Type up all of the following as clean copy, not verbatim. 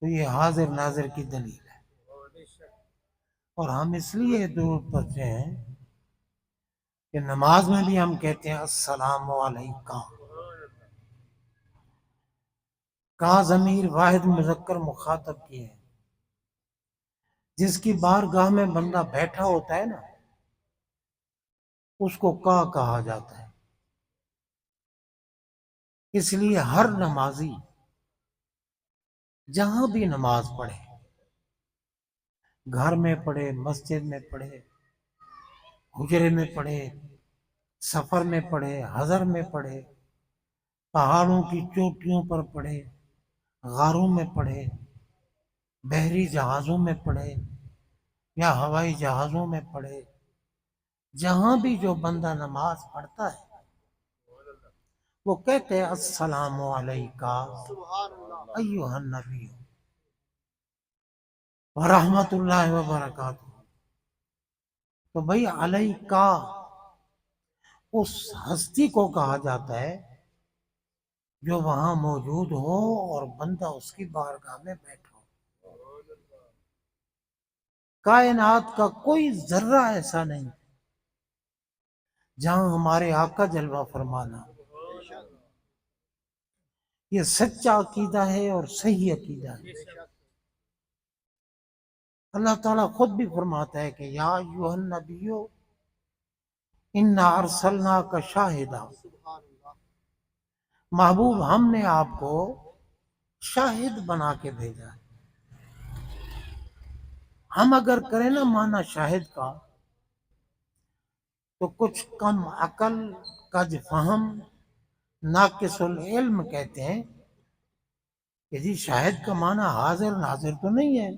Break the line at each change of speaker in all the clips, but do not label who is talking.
تو یہ حاضر ناظر کی دلیل ہے۔ اور ہم اس لیے درود پڑھتے ہیں کہ نماز میں بھی ہم کہتے ہیں السلام علیکم، کا ضمیر واحد مذکر مخاطب کی ہے۔ جس کی بارگاہ میں بندہ بیٹھا ہوتا ہے نا، اس کو کا کہا جاتا ہے۔ اس لیے ہر نمازی جہاں بھی نماز پڑھے، گھر میں پڑھے، مسجد میں پڑھے، حجرے میں پڑھے، سفر میں پڑھے، حضر میں پڑھے، پہاڑوں کی چوٹیوں پر پڑھے، غاروں میں پڑھے، بحری جہازوں میں پڑھے یا ہوائی جہازوں میں پڑھے، جہاں بھی جو بندہ نماز پڑھتا ہے وہ کہتے ہیں السلام علیکہ ایھا النبی ورحمۃ اللہ وبرکاتہ۔ تو بھئی علیکہ اس ہستی کو کہا جاتا ہے جو وہاں موجود ہو اور بندہ اس کی بارگاہ میں بیٹھا ہو۔ کائنات کا کوئی ذرہ ایسا نہیں جہاں ہمارے آقا جلوہ فرمانا۔ یہ سچا عقیدہ ہے اور صحیح عقیدہ ہے۔ اللہ تعالیٰ خود بھی فرماتا ہے کہ یا ایھا النبی انا ارسلناک شاہدا، محبوب ہم نے آپ کو شاہد بنا کے بھیجا ہے۔ ہم اگر کریں نا معنی شاہد کا تو کچھ کم عقل، کج فہم، ناقص العلم کہتے ہیں کہ جی شاہد کا معنی حاضر ناظر تو نہیں ہے،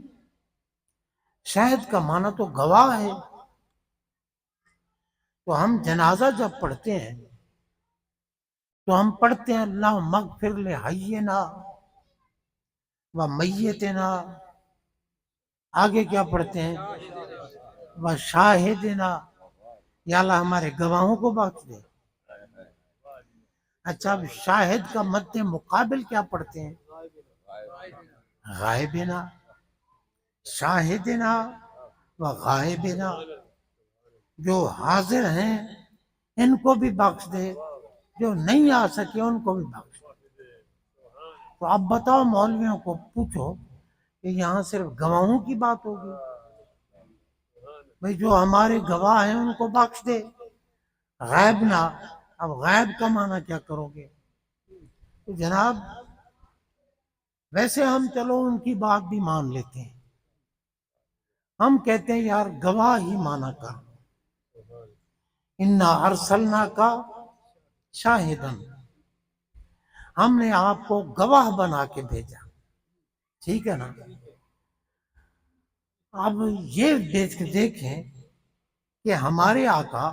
شاہد کا معنی تو گواہ ہے۔ تو ہم جنازہ جب پڑھتے ہیں تو ہم پڑھتے ہیں اللہم اغفر لحینا و میتنا، آگے کیا پڑھتے ہیں و شاہدنا، یا اللہ ہمارے گواہوں کو بخش دے۔ اچھا اب شاہد کا مد مقابل کیا پڑھتے ہیں؟ غائبنا، شاہدنا و غائبنا، جو حاضر ہیں ان کو بھی بخش دے، جو نہیں آ سکے ان کو بھی بخش دے۔ تو اب بتاؤ مولویوں کو پوچھو کہ یہاں صرف گواہوں کی بات ہوگی؟ بھئی جو ہمارے گواہ ہیں ان کو بخش دے، غیب نہ۔ اب غیب کا معنی کیا کرو گے؟ تو جناب ویسے ہم چلو ان کی بات بھی مان لیتے ہیں، ہم کہتے ہیں یار گواہ ہی مانا کر، انا ارسلناک شاہدن، ہم نے آپ کو گواہ بنا کے بھیجا، ٹھیک ہے نا؟ اب یہ دیکھیں کہ ہمارے آقا،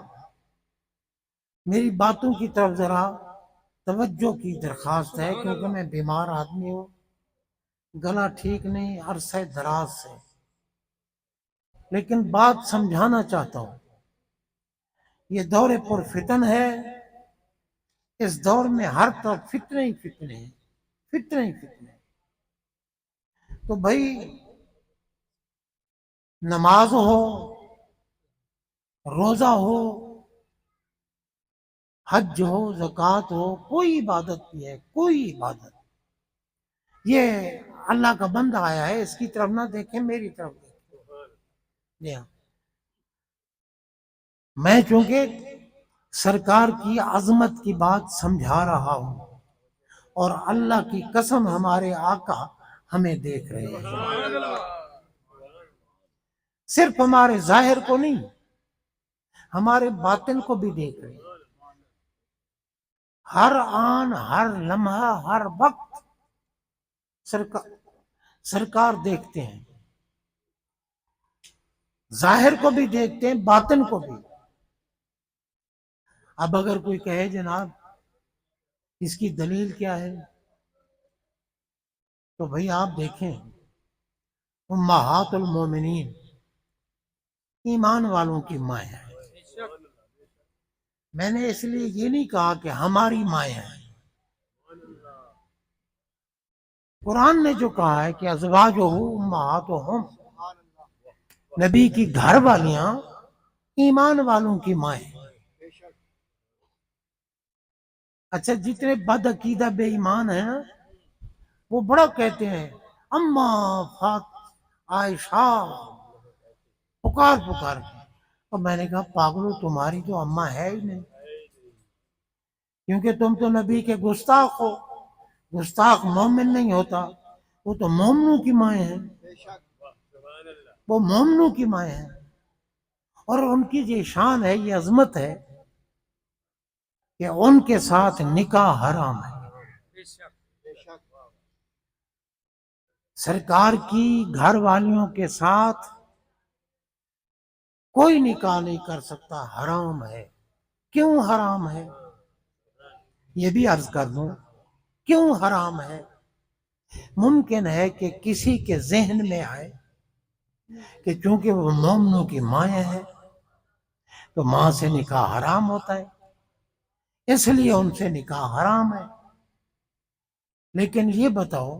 میری باتوں کی طرف ذرا توجہ کی درخواست ہے کیونکہ میں بیمار آدمی ہوں، گلا ٹھیک نہیں عرصہ دراز سے، لیکن بات سمجھانا چاہتا ہوں۔ یہ دور پر فتن ہے، اس دور میں ہر طرف فتنے ہی فتنے ہیں، فتنے ہی فتنے ہیں۔ تو بھائی نماز ہو، روزہ ہو، حج ہو، زکوٰۃ ہو، کوئی عبادت بھی ہے، کوئی عبادت، یہ اللہ کا بندہ آیا ہے، اس کی طرف نہ دیکھیں، میری طرف دیکھیں۔ میں چونکہ سرکار کی عظمت کی بات سمجھا رہا ہوں، اور اللہ کی قسم ہمارے آقا ہمیں دیکھ رہے ہیں، صرف ہمارے ظاہر کو نہیں، ہمارے باطن کو بھی دیکھ رہے ہیں۔ ہر آن، ہر لمحہ، ہر وقت سرکار دیکھتے ہیں، ظاہر کو بھی دیکھتے ہیں، باطن کو بھی۔ اب اگر کوئی کہے جناب اس کی دلیل کیا ہے، تو بھئی آپ دیکھیں امہات المومنین، ایمان والوں کی مائیں ہیں۔ میں نے اس لیے یہ نہیں کہا کہ ہماری مائیں ہیں، قرآن نے جو کہا ہے کہ ازواجہ امہاتہم، نبی کی گھر والیاں ایمان والوں کی مائیں. اچھا جتنے بد عقیدہ بے ایمان ہیں وہ بڑا کہتے ہیں اما فات عائشہ پکار پکار کے. اور میں نے کہا پاگلو تمہاری تو اماں ہے ہی نہیں، کیونکہ تم تو نبی کے گستاخ ہو. گستاخ مومن نہیں ہوتا، وہ تو مومنوں کی مائیں ہیں، وہ مومنوں کی مائیں ہیں. اور ان کی یہ شان ہے، یہ عظمت ہے کہ ان کے ساتھ نکاح حرام ہے. سرکار کی گھر والیوں کے ساتھ کوئی نکاح نہیں کر سکتا، حرام ہے. کیوں حرام ہے یہ بھی عرض کر دوں. کیوں حرام ہے؟ ممکن ہے کہ کسی کے ذہن میں آئے کہ چونکہ وہ مومنوں کی مائیں ہیں تو ماں سے نکاح حرام ہوتا ہے، اس لیے ان سے نکاح حرام ہے. لیکن یہ بتاؤ،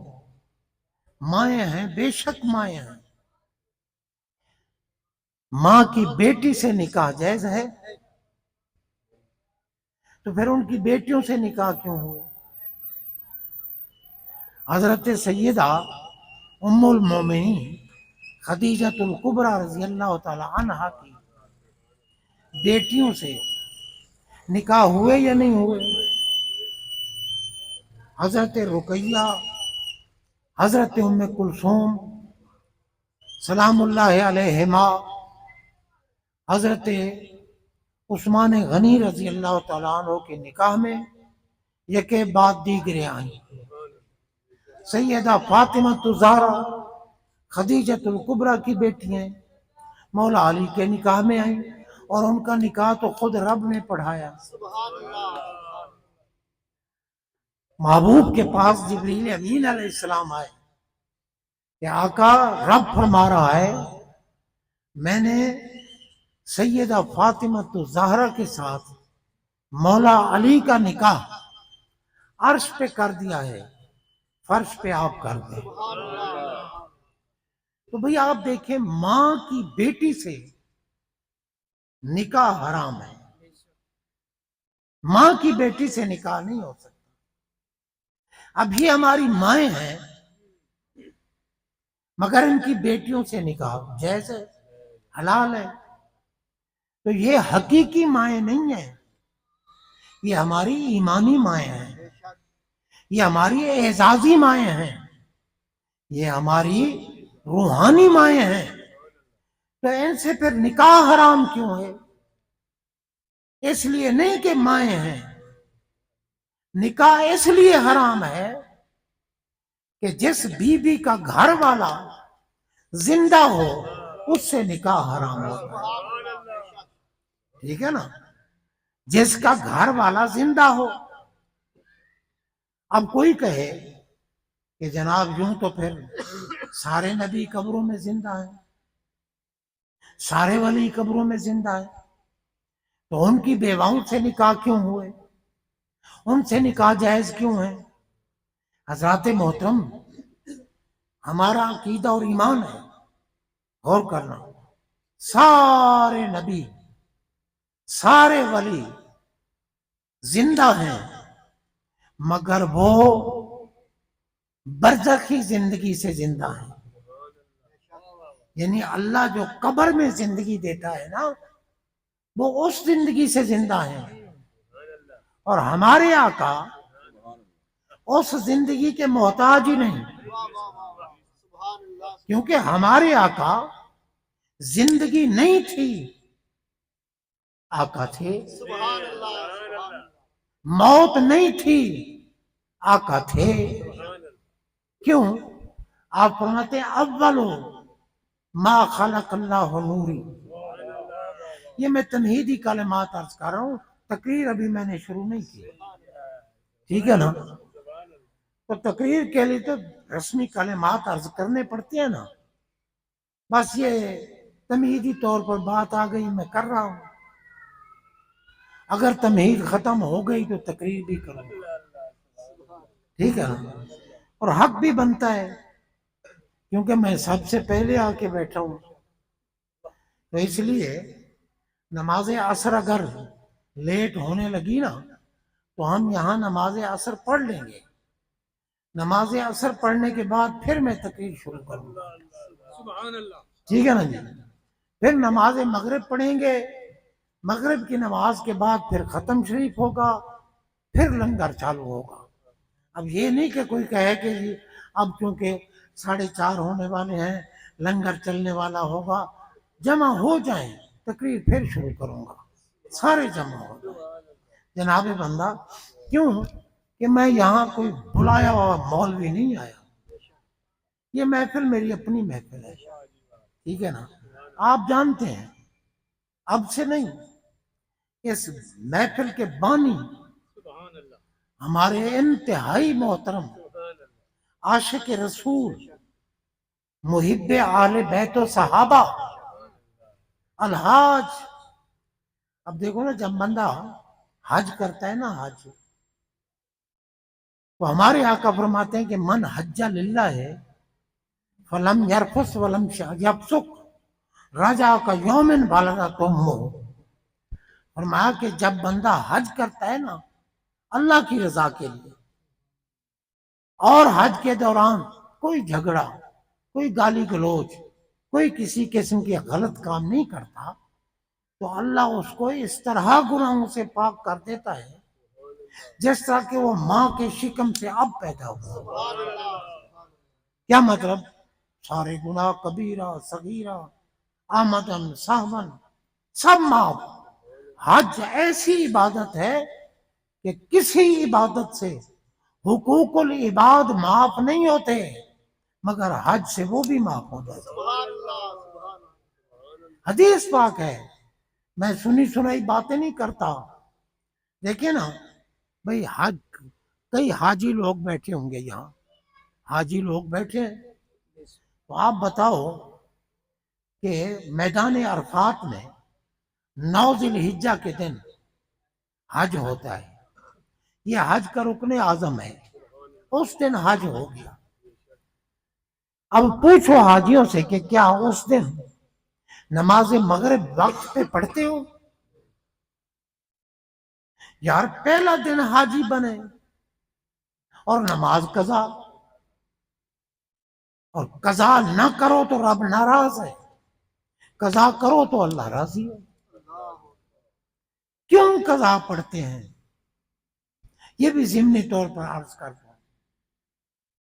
مائیں ہیں، بے شک مائیں ہیں، ماں کی بیٹی سے نکاح جائز ہے، تو پھر ان کی بیٹیوں سے نکاح کیوں ہوئے؟ حضرت سیدہ ام المومنین خدیجۃ الکبریٰ رضی اللہ تعالی عنہا کی بیٹیوں سے نکاح ہوئے یا نہیں ہوئے؟ حضرت رقیہ، حضرت ام کلثوم سلام اللہ علیہما، حضرت عثمان غنی رضی اللہ تعالیٰ عنہ کے نکاح میں یکے بعد دیگرے آئیں. سیدہ فاطمہ الزہرا خدیجۃ الکبریٰ کی بیٹی ہیں، مولا علی کے نکاح میں آئیں، اور ان کا نکاح تو خود رب نے پڑھایا. محبوب کے پاس جبریل امین علیہ السلام آئے کہ آقا رب فرما رہا ہے میں نے سیدہ فاطمہ الزہرا کے ساتھ مولا علی کا نکاح عرش پہ کر دیا ہے، فرش پہ آپ کر دیں. تو بھئی آپ دیکھیں، ماں کی بیٹی سے نکاح حرام ہے، ماں کی بیٹی سے نکاح نہیں ہو سکتا. ابھی ہماری مائیں ہیں مگر ان کی بیٹیوں سے نکاح جائز ہے، حلال ہے. تو یہ حقیقی مائیں نہیں ہیں، یہ ہماری ایمانی مائیں ہیں، یہ ہماری اعزازی مائیں ہیں، یہ ہماری روحانی مائیں ہیں. تو ان سے پھر نکاح حرام کیوں ہے؟ اس لیے نہیں کہ مائیں ہیں، نکاح اس لیے حرام ہے کہ جس بیوی کا گھر والا زندہ ہو اس سے نکاح حرام ہوتا ہے. ٹھیک ہے نا، جس کا گھر والا زندہ ہو. اب کوئی کہے کہ جناب یوں تو پھر سارے نبی قبروں میں زندہ ہیں، سارے ولی قبروں میں زندہ ہیں، تو ان کی بیواؤں سے نکاح کیوں ہوئے؟ ان سے نکاح جائز کیوں ہے؟ حضرات محترم، ہمارا عقیدہ اور ایمان ہے، غور کرنا، سارے نبی سارے ولی زندہ ہیں مگر وہ برزخی زندگی سے زندہ ہیں. یعنی اللہ جو قبر میں زندگی دیتا ہے نا، وہ اس زندگی سے زندہ ہیں. اور ہمارے آقا اس زندگی کے محتاج ہی نہیں، کیونکہ ہمارے آقا زندگی نہیں تھی، آقا تھے. موت نہیں تھی، آقا تھے. کیوں؟ آپ فرماتے ہیں اولو ما خلق اللہ نوری. یہ میں تمہیدی کلمات عرض کر رہا ہوں، تقریر ابھی میں نے شروع نہیں کی، ٹھیک ہے نا؟ تو تقریر کے لیے تو رسمی کلمات عرض کرنے پڑتے ہیں نا، بس یہ تمہیدی طور پر بات آ گئی میں کر رہا ہوں. اگر تمہید ختم ہو گئی تو تقریر بھی کروں گا، ٹھیک ہے نا؟ اور حق بھی بنتا ہے، کیونکہ میں سب سے پہلے آ کے بیٹھا ہوں. تو اس لیے نماز عصر اگر لیٹ ہونے لگی نا تو ہم یہاں نماز عصر پڑھ لیں گے. نماز عصر پڑھنے کے بعد پھر میں تقریر شروع کروں گا. ٹھیک ہے نا جی؟ پھر نماز مغرب پڑھیں گے. مغرب کی نماز کے بعد پھر ختم شریف ہوگا، پھر لنگر چالو ہوگا. اب یہ نہیں کہ کوئی کہے کہ جی اب چونکہ 4:30 ہونے والے ہیں لنگر چلنے والا ہوگا. جمع ہو جائیں تقریر پھر شروع کروں گا، سارے جمع ہو جائیں. جناب بندہ، کیوں کہ میں یہاں کوئی بلایا ہوا مولوی نہیں آیا. یہ محفل میری اپنی محفل ہے، ٹھیک ہے نا؟ آپ جانتے ہیں اب سے نہیں، اس محفل کے بانی ہمارے انتہائی محترم عاشق رسول محب آل بیت و صحابہ الحاج. اب دیکھو نا، جب بندہ حج کرتا ہے نا، حج، تو ہمارے آقا فرماتے ہیں کہ من حج للہ ہے فلم یرفس ولم یفسق رجا کا یومن بالغ تمہ. فرمایا کہ جب بندہ حج کرتا ہے نا اللہ کی رضا کے لیے، اور حج کے دوران کوئی جھگڑا، کوئی گالی گلوچ، کوئی کسی قسم کی غلط کام نہیں کرتا، تو اللہ اس کو اس طرح گناہوں سے پاک کر دیتا ہے جس طرح کہ وہ ماں کے شکم سے اب پیدا ہوا. کیا مطلب؟ سارے گناہ کبیرہ صغیرہ آمدن سہون سب معاف. حج ایسی عبادت ہے کہ کسی عبادت سے حقوق العباد معاف نہیں ہوتے، مگر حج سے وہ بھی معاف ہو جاتے. حدیث پاک ہے، میں سنی سنائی باتیں نہیں کرتا. دیکھیں نا بھئی، حج، کئی حاجی لوگ بیٹھے ہوں گے یہاں، حاجی لوگ بیٹھے ہیں، تو آپ بتاؤ کہ میدان عرفات میں 9 ذی الحجہ کے دن حج ہوتا ہے. یہ حج کا رکن اعظم ہے، اس دن حج ہو گیا. اب پوچھو حاجیوں سے کہ کیا اس دن نماز مغرب وقت پہ پڑھتے ہو؟ یار پہلا دن حاجی بنے اور نماز قضا، اور قضا نہ کرو تو رب ناراض ہے، قضا کرو تو اللہ راضی ہے. کیوں قضا پڑھتے ہیں؟ یہ بھی ضمنی طور پر عرض کرتا ہوں.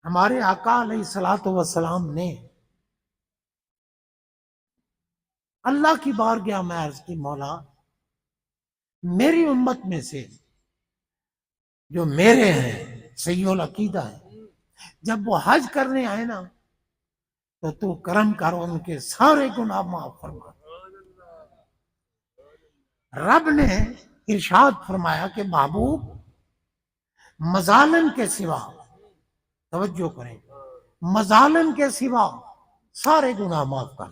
ہمارے آقا علیہ الصلوۃ والسلام نے اللہ کی بارگاہ میں عرض کی، مولا میری امت میں سے جو میرے ہیں صحیح العقیدہ ہے، جب وہ حج کرنے آئے نا تو کرم کر ان کے سارے گناہ معاف فرما. رب نے ارشاد فرمایا کہ محبوب مظالم کے سوا، توجہ کریں، مظالم کے سوا سارے گناہ معاف کر.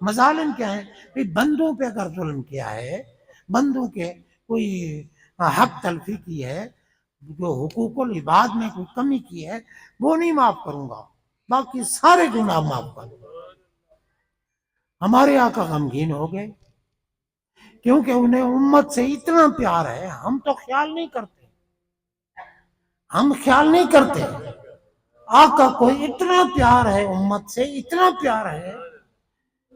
مظالم کیا ہے؟ کہ بندوں پہ اگر ظلم کیا ہے، بندوں کے کوئی حق تلفی کی ہے، جو حقوق العباد میں کوئی کمی کی ہے، وہ نہیں معاف کروں گا، باقی سارے گناہ معاف کروں گا. ہمارے آقا غمگین ہو گئے، کیونکہ انہیں امت سے اتنا پیار ہے. ہم تو خیال نہیں کرتے، ہم خیال نہیں کرتے. آقا کو اتنا پیار ہے، امت سے اتنا پیار ہے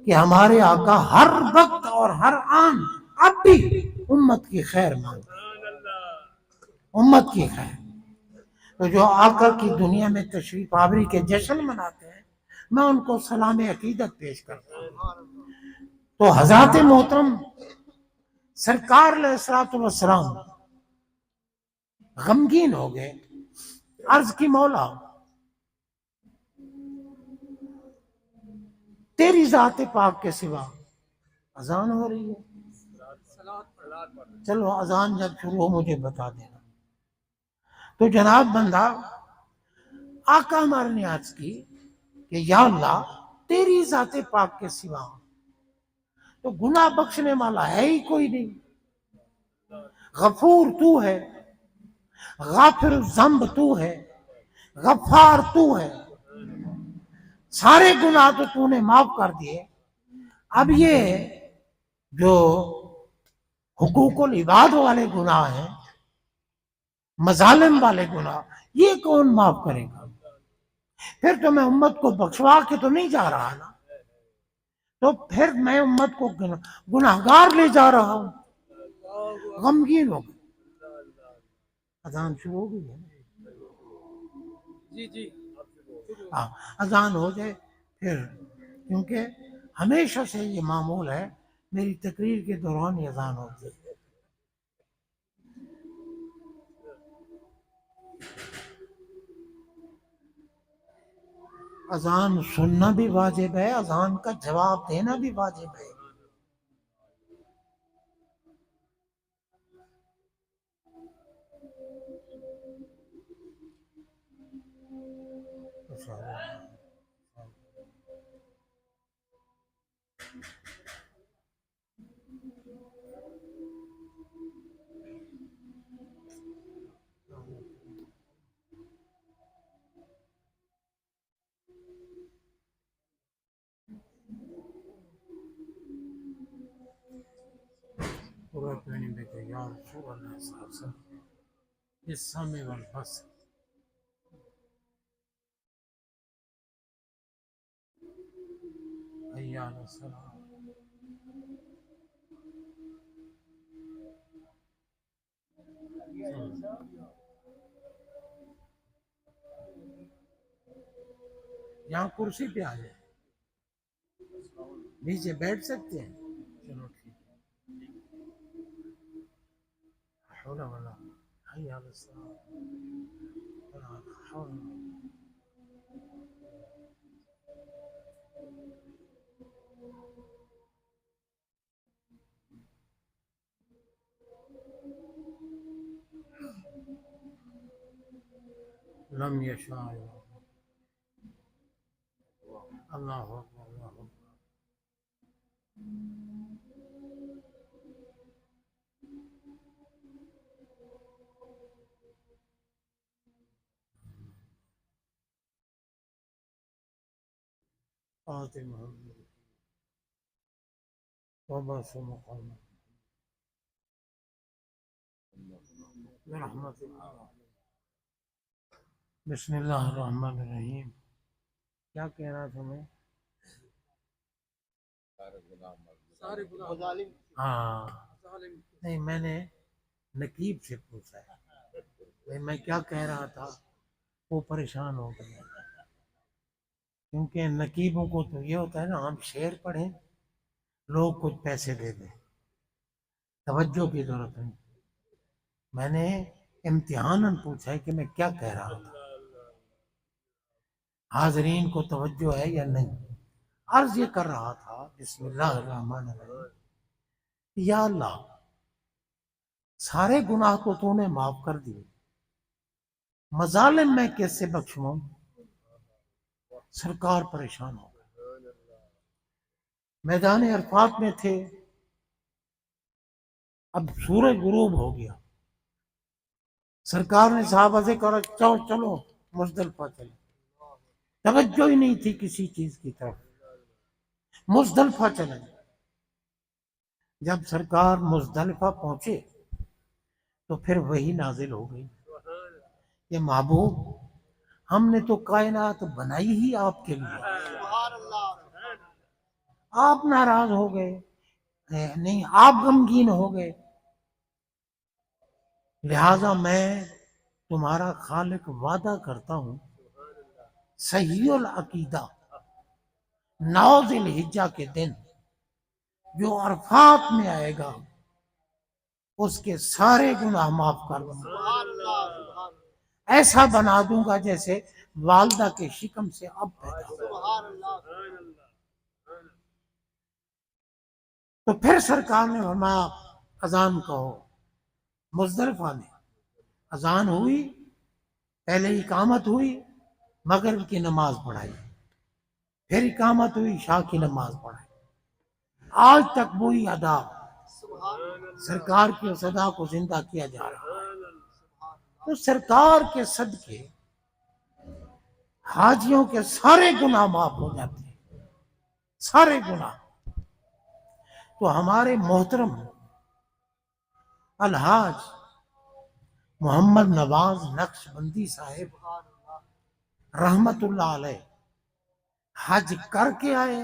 کہ ہمارے آقا ہر وقت اور ہر آن اب بھی امت کی خیر مانگتے ہیں، امت کی خیر. تو جو آقا کی دنیا میں تشریف آوری کے جشن مناتے ہیں، میں ان کو سلام عقیدت پیش کرتا ہوں. تو حضرات محترم سرکار علیہ الصلوۃ والسلام غمگین ہو گئے. عرض کی، مولا تیری ذات پاک کے سوا اذان ہو رہی ہے، چلو اذان جب شروع ہو مجھے بتا دینا. تو جناب بندہ، آقا ہمارے نے عرض کی کہ یا اللہ تیری ذات پاک کے سوا تو گناہ بخشنے والا ہے ہی کوئی نہیں. غفور تو ہے، غافر الذنب تو ہے، غفار تو ہے، سارے گناہ تو تو نے معاف کر دیے، اب یہ جو حقوق العباد والے گناہ ہیں، مظالم والے گناہ، یہ کون معاف کرے گا؟ پھر تو میں امت کو بخشوا کے تو نہیں جا رہا نا، تو پھر میں امت کو گناہگار لے جا رہا ہوں، غمگین ہو گئے۔ اذان شروع ہو گئی ہے،
جی
ہاں اذان ہو جائے پھر، کیونکہ ہمیشہ سے یہ معمول ہے میری تقریر کے دوران یہ اذان ہوتی ہے۔ اذان سننا بھی واجب ہے، اذان کا جواب دینا بھی واجب ہے۔ یا رسول اللہ صلی اللہ علیہ وسلم بالسمع والبصر، حی علی الصلاۃ۔ یہاں کرسی پہ آ جائے، نیچے بیٹھ سکتے ہیں، چلو ٹھیک ہے۔ حول ولا حی علی الصلاۃ، ولا حول لم یشاء اللہ اکبر اللہ اکبر۔ آتے محمد وبا سے مقام برحمت اللہ۔ بسم اللہ الرحمن الرحیم۔ کیا کہہ رہا تھا میں؟ ہاں نہیں، میں نے نقیب سے پوچھا ہے، میں کیا کہہ رہا تھا، وہ پریشان ہو گیا، کیونکہ نقیبوں کو تو یہ ہوتا ہے نا، ہم شعر پڑھیں لوگ کچھ پیسے دے دیں، توجہ کی ضرورت نہیں۔ میں نے امتحاناً پوچھا ہے کہ میں کیا کہہ رہا تھا، حاضرین کو توجہ ہے یا نہیں۔ عرض یہ کر رہا تھا، بسم اللہ الرحمن الرحیم، یا اللہ سارے گناہ کو تو نے معاف کر دیے، مظالم میں کیسے بخشوں؟ سرکار پریشان ہو گئے، میدان عرفات میں تھے، اب سورج غروب ہو گیا، سرکار نے صحابہ سے کہا چلو مزدلفہ چلو، توجہ ہی نہیں تھی کسی چیز کی طرف، مزدلفہ چلے۔ جب سرکار مزدلفہ پہنچے تو پھر وہی نازل ہو گئی کہ محبوب ہم نے تو کائنات بنائی ہی آپ کے لیے، آپ ناراض ہو گئے، نہیں آپ غمگین ہو گئے، لہذا میں تمہارا خالق وعدہ کرتا ہوں، صحیح العقیدہ 9 ذی الحجہ کے دن جو عرفات میں آئے گا اس کے سارے گناہ معاف کر دوں گا، ایسا بنا دوں گا جیسے والدہ کے شکم سے اب پیدا ہو۔ تو پھر سرکار نے فرمایا اذان کہو۔ مزدلفہ میں اذان ہوئی، پہلے اقامت ہوئی، مغرب کی نماز پڑھائی، پھر اقامت ہوئی، عشاء کی نماز پڑھائی، آج تک وہی ادا، سرکار کی اس ادا کو زندہ کیا جا رہا ہے۔ تو سرکار کے صدقے حاجیوں کے سارے گناہ معاف ہو جاتے ہیں، سارے گناہ۔ تو ہمارے محترم الحاج محمد نواز نقشبندی صاحب رحمت اللہ علیہ حج کر کے آئے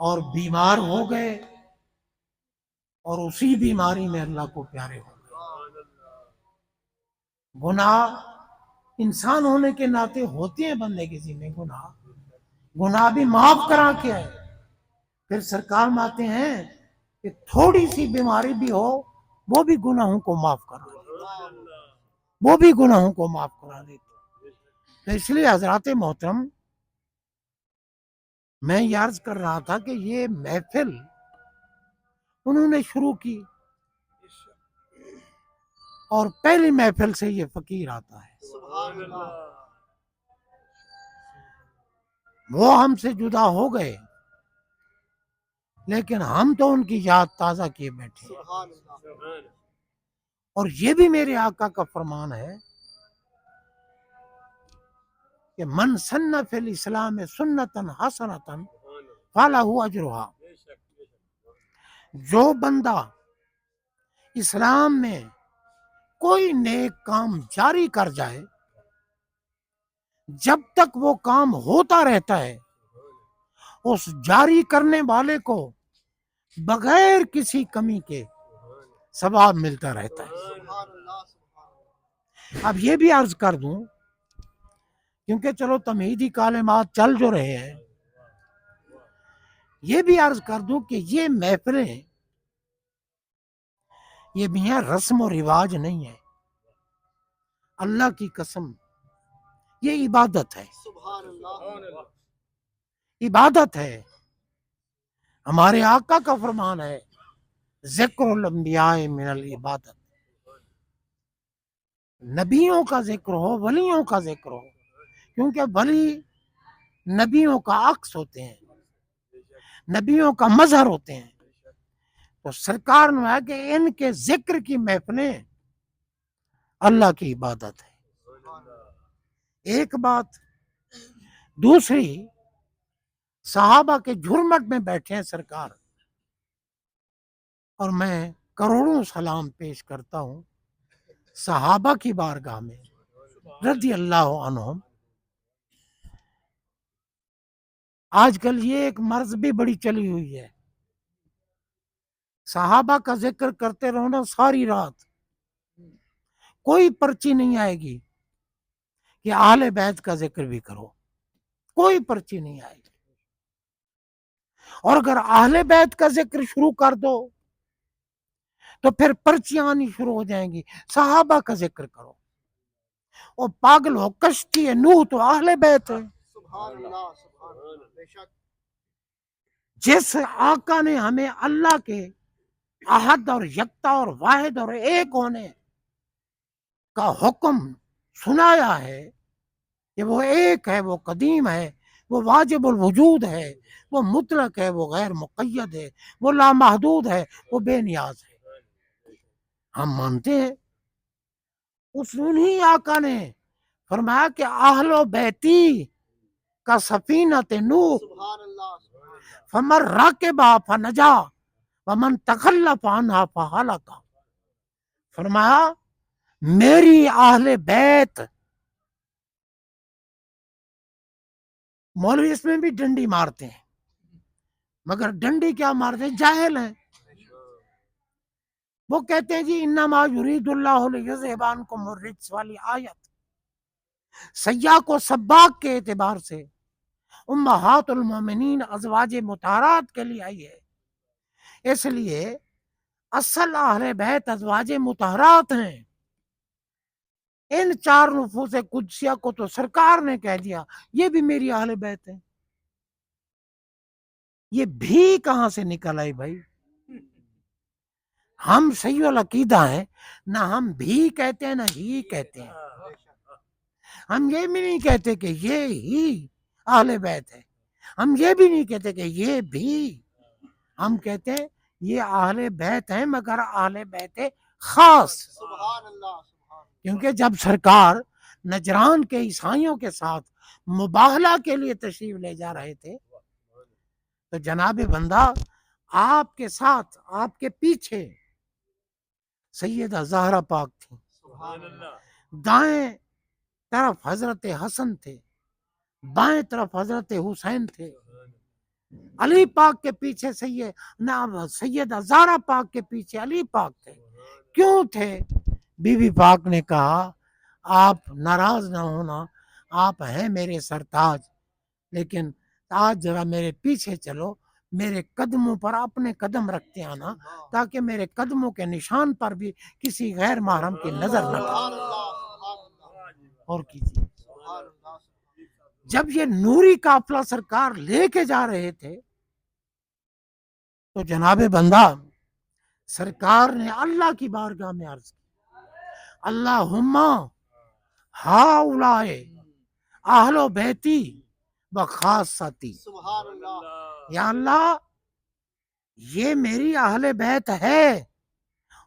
اور بیمار ہو گئے، اور اسی بیماری میں اللہ کو پیارے ہو گئے۔ گناہ انسان ہونے کے ناطے ہوتے ہیں، بندے کسی میں گناہ بھی معاف کرا کے آئے۔ پھر سرکار میں آتے ہیں کہ تھوڑی سی بیماری بھی ہو وہ بھی گناہوں کو معاف کرا دیتے، وہ بھی گناہوں کو معاف کرا دیتے۔ تو اس لیے حضرات محترم، میں یہ عرض کر رہا تھا کہ یہ محفل انہوں نے شروع کی، اور پہلی محفل سے یہ فقیر آتا ہے۔ وہ ہم سے جدا ہو گئے، لیکن ہم تو ان کی یاد تازہ کیے بیٹھے ہیں۔ اور یہ بھی میرے آقا کا فرمان ہے کہ من سن فی الاسلام سنتا حسنتا فلہ اجرھا، جو بندہ اسلام میں کوئی نیک کام جاری کر جائے، جب تک وہ کام ہوتا رہتا ہے اس جاری کرنے والے کو بغیر کسی کمی کے ثواب ملتا رہتا ہے۔ اب یہ بھی عرض کر دوں، کیونکہ چلو تمہیدی کلمات چل جو رہے ہیں، یہ بھی عرض کر دوں کہ یہ محفلیں یہ میاں رسم و رواج نہیں ہے، اللہ کی قسم یہ عبادت ہے، عبادت ہے۔ ہمارے آقا کا فرمان ہے ذکر الانبیاء من العبادت، نبیوں کا ذکر ہو، ولیوں کا ذکر ہو، کیونکہ ولی نبیوں کا عکس ہوتے ہیں، نبیوں کا مظہر ہوتے ہیں۔ تو سرکار نے ہے کہ ان کے ذکر کی محفلیں اللہ کی عبادت ہے۔ ایک بات، دوسری، صحابہ کے جھرمٹ میں بیٹھے ہیں سرکار، اور میں کروڑوں سلام پیش کرتا ہوں صحابہ کی بارگاہ میں رضی اللہ عنہم۔ آج کل یہ ایک مرض بھی بڑی چلی ہوئی ہے، صحابہ کا ذکر کرتے رہو نا ساری رات، کوئی پرچی نہیں آئے گی کہ اہل بیت کا ذکر بھی کرو، کوئی پرچی نہیں آئے گی۔ اور اگر اہل بیت کا ذکر شروع کر دو تو پھر پرچیاں آنی شروع ہو جائیں گی، صحابہ کا ذکر کرو۔ اور پاگل ہو، کشتی نوح تو اہل بیت ہے۔ جس آقا نے ہمیں اللہ کے احد اور یکتا اور واحد اور ایک ہونے کا حکم سنایا ہے کہ وہ ایک ہے، وہ قدیم ہے، وہ واجب الوجود ہے، وہ مطلق ہے، وہ غیر مقید ہے، وہ لامحدود ہے، وہ بے نیاز ہے، ہم مانتے ہیں۔ انہی آقا نے فرمایا کہ اہل و بیتی کا سفینۃ نوح، فمن راکبھا فنجا ومن تخلف عنہا فہلک۔ فرمایا میری اہل بیت، مولوی اس میں بھی ڈنڈی مارتے ہیں، مگر ڈنڈی کیا مارتے ہیں؟ جاہل ہیں۔ وہ کہتے ہیں جی انما یرید اللہ لیذھب عنکم الرجس والی آیت سیاق و سباق کے اعتبار سے امہات المومنین ازواج مطہرات کے لیے آئی ہے، اس لیے اصل اہل بیت ازواج مطہرات ہیں۔ ان چار نفوس قدسیہ کو تو سرکار نے کہہ دیا یہ بھی میری اہل بیت ہے۔ یہ بھی کہاں سے نکل آئی بھائی؟ ہم صحیح العقیدہ ہیں، نہ ہم بھی کہتے ہیں نہ ہی کہتے ہیں۔ ہم یہ بھی نہیں کہتے کہ یہ ہی اہل بیت ہے، ہم یہ بھی نہیں کہتے کہ یہ بھی، ہم کہتے ہیں یہ اہل بیت ہیں، مگر اہل بیت خاص۔ کیونکہ جب سرکار نجران کے عیسائیوں کے ساتھ مباہلہ کے لیے تشریف لے جا رہے تھے تو جناب بندہ آپ کے ساتھ آپ کے پیچھے سیدہ زہرا پاک تھی، دائیں طرف حضرت حسن تھے، بائیں طرف حضرت حسین تھے، علی پاک کے پیچھے سیدہ زہرا پاک کے پیچھے علی پاک تھے۔ کیوں تھے؟ بی بی پاک نے کہا آپ ناراض نہ ہونا، آپ ہیں میرے سرتاج، لیکن آج ذرا میرے پیچھے چلو، میرے قدموں پر اپنے قدم رکھتے آنا تاکہ میرے قدموں کے نشان پر بھی کسی غیر محرم کی نظر نہ پڑے۔ اور کیجیے، جب یہ نوری قافلہ سرکار لے کے جا رہے تھے تو جناب بندہ سرکار نے اللہ کی بارگاہ میں عرض کی، اللہم ہاؤلائے اہل بیتی بخاصتی، یا اللہ یہ میری اہل بیت ہے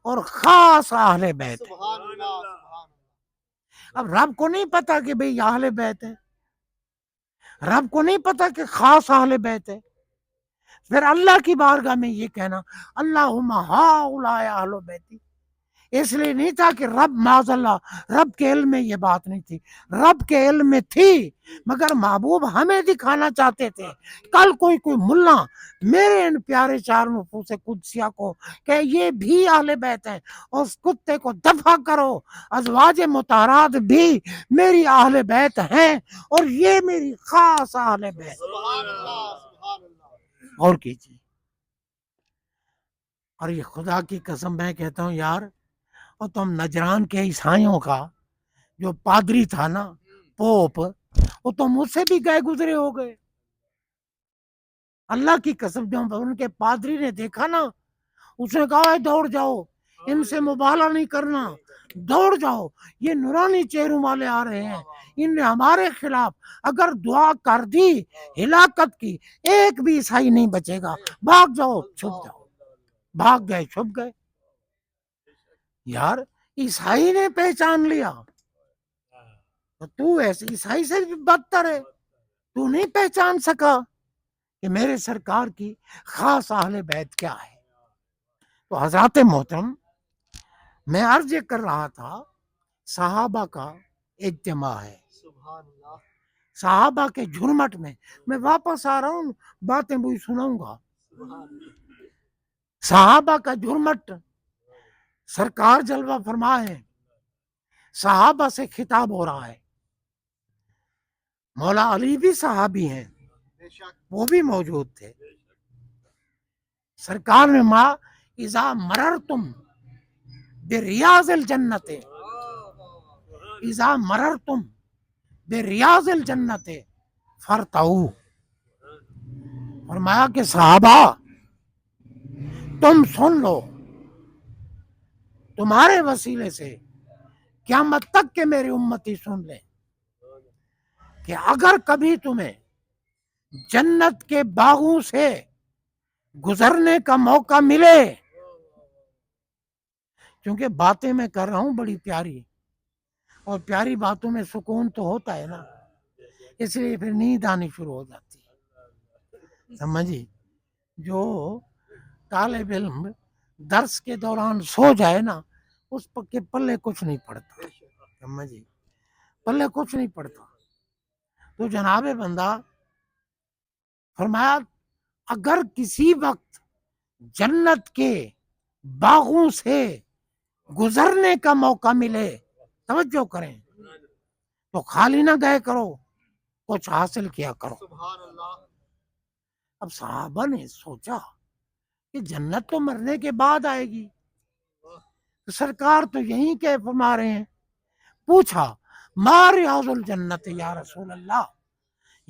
اور خاص اہل بیت ہے۔ اب رب کو نہیں پتا کہ بھئی اہل بیت ہے، رب کو نہیں پتا کہ خاص اہل بیت ہے، پھر اللہ کی بارگاہ میں یہ کہنا اللہم ہاؤلائے اہل بیتی، اس لیے نہیں تھا کہ رب معاذ اللہ رب کے علم میں یہ بات نہیں تھی، رب کے علم میں تھی، مگر محبوب ہمیں دکھانا چاہتے تھے کل کوئی ملا میرے ان پیارے چار نفوس قدسیہ کو کہ یہ بھی اہل بیت ہیں، اس کتے کو دفع کرو، ازواج مطہرات بھی میری اہل بیت ہیں اور یہ میری خاص اہل بیت۔ اور کیجیے، اور یہ خدا کی قسم میں کہتا ہوں یار، اور تم نجران کے عیسائیوں کا جو پادری تھا نا، پوپ، وہ تم اس سے بھی گئے گزرے ہو گئے۔ اللہ کی قسم جب ان کے پادری نے دیکھا نا، اس نے کہا دوڑ جاؤ، ان سے مبالغہ نہیں کرنا، دوڑ جاؤ، یہ نورانی چہروں والے آ رہے ہیں، ان نے ہمارے خلاف اگر دعا کر دی ہلاکت کی، ایک بھی عیسائی نہیں بچے گا، بھاگ جاؤ، چھپ جاؤ۔ بھاگ گئے، چھپ گئے۔ یار عیسائی نے پہچان لیا تو ایسے عیسائی سے بھی بدتر ہے، تو نہیں پہچان سکا کہ میرے سرکار کی خاص اہل بیت کیا ہے۔ تو حضرات محترم، میں عرض یہ کر رہا تھا صحابہ کا اجتماع ہے، صحابہ کے جھرمٹ میں واپس آ رہا ہوں، باتیں وہی سناؤں گا۔ صحابہ کا جھرمٹ، سرکار جلوہ فرما ہے، صحابہ سے خطاب ہو رہا ہے، مولا علی بھی صحابی ہیں، وہ بھی موجود تھے۔ سرکار نے ما اذا مررتم بریاض الجنت، اذا مررتم بریاض الجنت فرتعوا، فرمایا کہ صحابہ تم سن لو، تمہارے وسیلے سے قیامت تک کے میری امتی سن لیں کہ اگر کبھی تمہیں جنت کے باغوں سے گزرنے کا موقع ملے، کیونکہ باتیں میں کر رہا ہوں بڑی پیاری، اور پیاری باتوں میں سکون تو ہوتا ہے نا، اس لیے پھر نیند آنی شروع ہو جاتی ہے، سمجھی؟ جو طالب علم درس کے دوران سو جائے نا، اس کے پلے کچھ نہیں پڑتا، سمجھی؟ پلے کچھ نہیں پڑتا۔ تو جناب بندہ فرمایا اگر کسی وقت جنت کے باغوں سے گزرنے کا موقع ملے، توجہ کریں، تو خالی نہ گئے کرو، کچھ حاصل کیا کرو۔ اب صحابہ نے سوچا کہ جنت تو مرنے کے بعد آئے گی، تو سرکار تو یہیں کے فرما رہے ہیں، پوچھا ما ریاض الجنت یا رسول اللہ،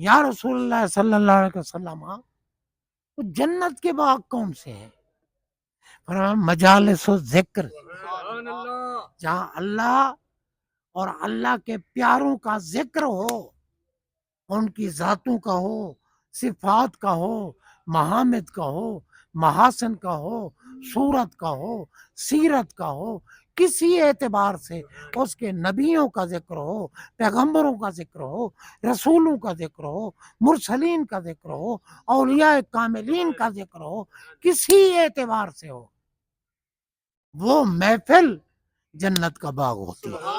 یا رسول اللہ صلی اللہ علیہ وسلم، تو جنت کے باغ کون سے ہیں؟ فرمایا مجالس و ذکر، جہاں اللہ اور اللہ کے پیاروں کا ذکر ہو، ان کی ذاتوں کا ہو، صفات کا ہو، محامد کا ہو، محاسن کا ہو، صورت کا ہو، سیرت کا ہو، کسی اعتبار سے اس کے نبیوں کا ذکر ہو، پیغمبروں کا ذکر ہو، رسولوں کا ذکر ہو، مرسلین کا ذکر ہو، اولیاء کاملین کا ذکر ہو، کسی اعتبار سے ہو، وہ محفل جنت کا باغ ہوتی ہے۔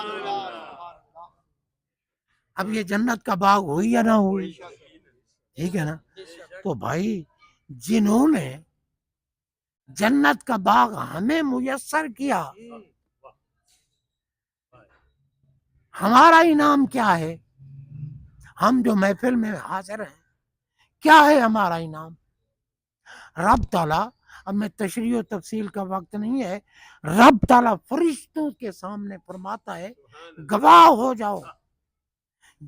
اب یہ جنت کا باغ ہوئی یا نہ ہوئی؟ ٹھیک ہے نا؟ تو بھائی جنہوں نے جنت کا باغ ہمیں میسر کیا، ہمارا انعام کیا ہے؟ ہم جو محفل میں حاضر ہیں، کیا ہے ہمارا انعام؟ رب تعالیٰ، اب میں تشریح و تفصیل کا وقت نہیں ہے، رب تعالیٰ فرشتوں کے سامنے فرماتا ہے گواہ ہو جاؤ،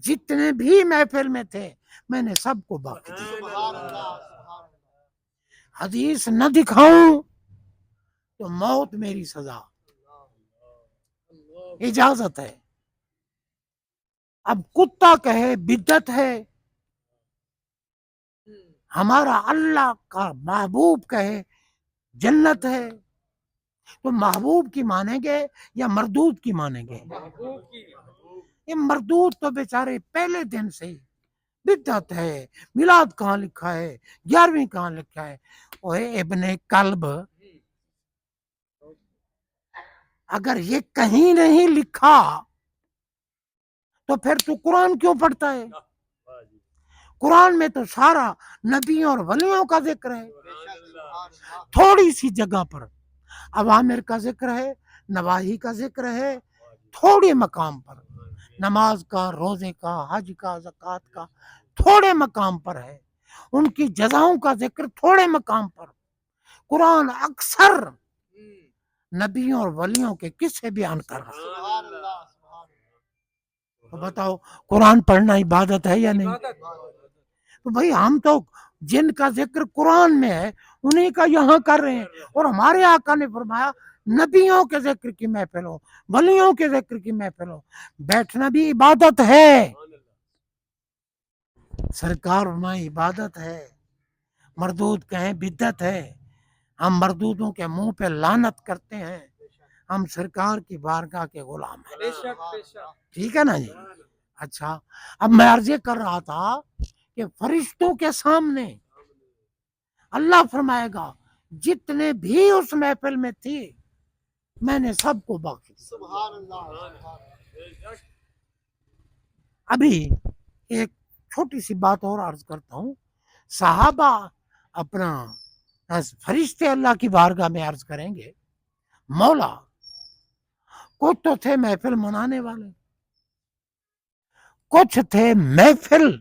جتنے بھی محفل میں تھے میں نے سب کو بخش دیا۔ حدیث نہ دکھاؤں تو موت میری سزا، اجازت ہے۔ اب کتا کہے بدعت ہے، ہمارا اللہ کا محبوب کہے جنت ہے، تو محبوب کی مانیں گے یا مردود کی مانیں گے؟ یہ مردود تو بیچارے پہلے دن سے ہی بدعت ہے، میلاد کہاں لکھا ہے، 11ویں کہاں لکھا ہے؟ اوے ابن کلب، اگر یہ کہیں نہیں لکھا تو پھر تو قرآن کیوں پڑھتا ہے؟ قرآن میں تو سارا نبیوں اور ولیوں کا ذکر ہے، تھوڑی سی جگہ پر اوامر کا ذکر ہے، نواہی کا ذکر ہے، تھوڑے مقام پر نماز کا، روزے کا، حج کا، زکوٰۃ کا تھوڑے مقام پر ہے، ان کی جزاؤں کا ذکر تھوڑے مقام پر۔ قرآن اکثر نبیوں اور ولیوں کے قصے بیان کر رہا ہے۔ تو بتاؤ قرآن پڑھنا عبادت ہے یا نہیں؟ تو بھائی ہم تو جن کا ذکر قرآن میں ہے انہیں کا یہاں کر رہے ہیں، اور ہمارے آقا نے فرمایا نبیوں کے ذکر کی محفل ہو، ولیوں کے ذکر کی محفل ہو، بیٹھنا بھی عبادت ہے۔ سرکار فرمائے عبادت ہے، مردود کہیں بدعت ہے، ہم مردودوں کے منہ پہ لعنت کرتے ہیں، ہم سرکار کی بارگاہ کے غلام ہیں۔ ٹھیک ہے نا جی؟ اچھا، اب میں عرض یہ کر رہا تھا کہ فرشتوں کے سامنے اللہ فرمائے گا جتنے بھی اس محفل میں تھی میں نے سب کو بخش دیا۔ ابھی ایک چھوٹی سی بات اور عرض کرتا ہوں، صحابہ اپنا فرشتے اللہ کی بارگاہ میں عرض کریں گے مولا کچھ تو تھے محفل منانے والے، کچھ تھے محفل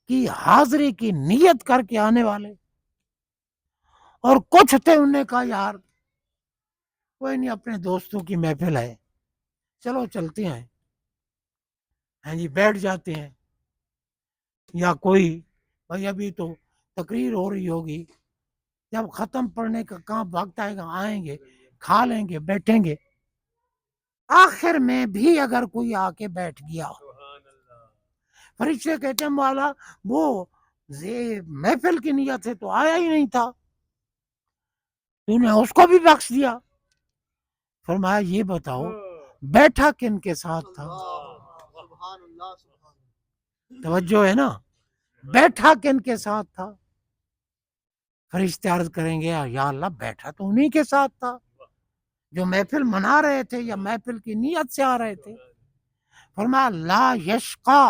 کی حاضری کی نیت کر کے آنے والے، اور کچھ تھے انہوں نے کہا یار کوئی نہیں اپنے دوستوں کی محفل ہے چلو چلتے ہیں، ہاں جی بیٹھ جاتے ہیں، یا کوئی بھائی ابھی تو تقریر ہو رہی ہوگی، جب ختم پڑھنے کا کام وقت آئے گا آئیں گے، کھا لیں گے، بیٹھیں گے۔ آخر میں بھی اگر کوئی آ کے بیٹھ گیا، فرشتے کہتے ہیں مولا وہ محفل کی نیت سے تو آیا ہی نہیں تھا، تو نے اس کو بھی بخش دیا۔ فرمایا یہ بتاؤ بیٹھا کن کے ساتھ تھا؟ توجہ ہے نا، بیٹھا کن کے ساتھ تھا؟ فرشتے عرض کریں گے یا اللہ بیٹھا تو انہی کے ساتھ تھا جو محفل منا رہے تھے یا محفل کی نیت سے آ رہے تھے۔ فرمایا لا یشقا،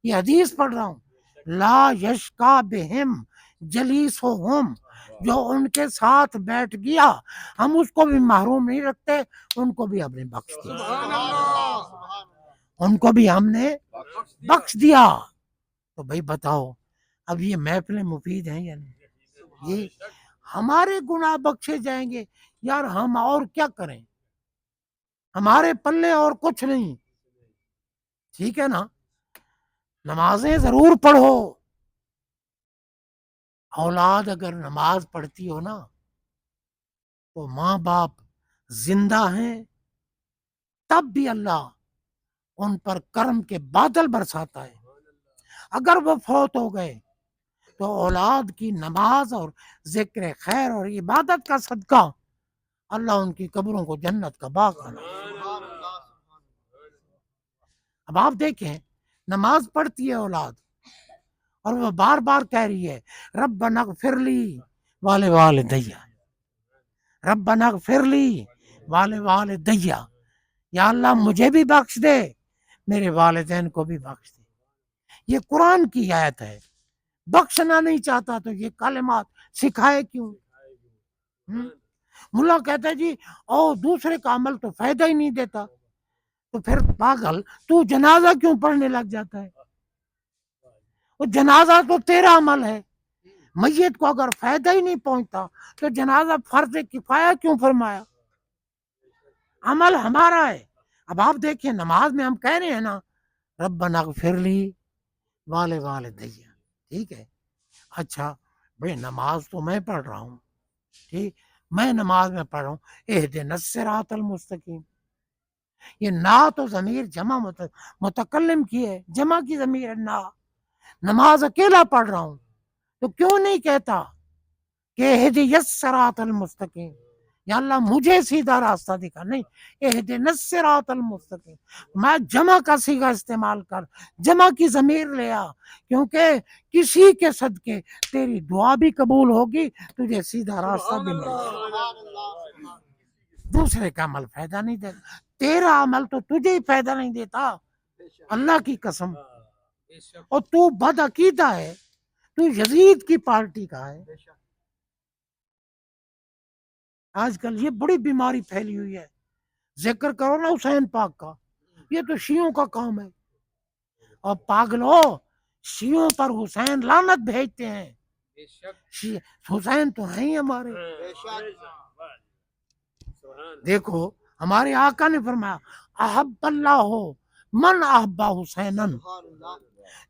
یہ حدیث پڑھ رہا ہوں، لا یشقا بہم جلیسہم، جو ان کے ساتھ بیٹھ گیا ہم اس کو بھی محروم نہیں رکھتے، ان کو بھی ہم نے بخش دیا، ان کو بھی ہم نے بخش دیا۔ تو بھائی بتاؤ اب یہ محفلیں مفید ہیں یا نہیں؟ یہ ہمارے گناہ بخشے جائیں گے یار، ہم اور کیا کریں، ہمارے پلے اور کچھ نہیں، ٹھیک ہے نا؟ نمازیں ضرور پڑھو، اولاد اگر نماز پڑھتی ہو نا تو ماں باپ زندہ ہیں تب بھی اللہ ان پر کرم کے بادل برساتا ہے، اگر وہ فوت ہو گئے تو اولاد کی نماز اور ذکر خیر اور عبادت کا صدقہ اللہ ان کی قبروں کو جنت کا باغ بنا۔ اب آپ دیکھیں نماز پڑھتی ہے اولاد اور وہ بار بار کہہ رہی ہے ربنا اغفر لی والدیا، ربنا اغفر لی والدیا، یا اللہ مجھے بھی بخش دے، میرے والدین کو بھی بخش دے۔ یہ قرآن کی آیت ہے، بخشنا نہیں چاہتا تو یہ کلمات سکھائے کیوں؟ ملا کہتا ہے جی او دوسرے کا عمل تو فائدہ ہی نہیں دیتا، تو پھر پاگل تو جنازہ کیوں پڑھنے لگ جاتا ہے؟ وہ جنازہ تو تیرا عمل ہے، میت کو اگر فائدہ ہی نہیں پہنچتا تو جنازہ فرض کفایہ کیوں فرمایا؟ عمل ہمارا ہے۔ اب آپ دیکھیں نماز میں ہم کہہ رہے ہیں نا ربنا اغفر لی والدیا، ٹھیک ہے، اچھا بھئی نماز تو میں پڑھ رہا ہوں، ٹھیک، میں نماز میں پڑھ رہا ہوں اہدنا الصراط المستقیم، یہ نا تو ضمیر جمع متکلم کی ہے، جمع کی ضمیر ہے نا، نماز اکیلا پڑھ رہا ہوں تو کیوں نہیں کہتا کہ اہدنا الصراط المستقیم، یا اللہ مجھے سیدھا راستہ دکھا، نہیں اہدنا الصراط المستقیم، میں جمع کا صیغہ استعمال کر، جمع کی ضمیر لیا، کیونکہ کسی کے صدقے تیری دعا بھی قبول ہوگی، تجھے سیدھا راستہ بھی ملے گا۔ دوسرے کا عمل فائدہ نہیں دیتا، تیرا عمل تو تجھے ہی فائدہ نہیں دیتا، اللہ کی قسم، اور تو بد عقیدہ ہے، تو یزید کی پارٹی کا ہے۔ آج کل یہ بڑی بیماری پھیلی ہوئی ہے، ذکر کرو نا حسین پاک کا، یہ تو شیعوں کا کام ہے، اور پاگلو شیعوں پر حسین لعنت بھیجتے ہیں، حسین تو ہیں ہی ہمارے۔ دیکھو ہمارے آقا نے فرمایا احب اللہ من احب حسینن،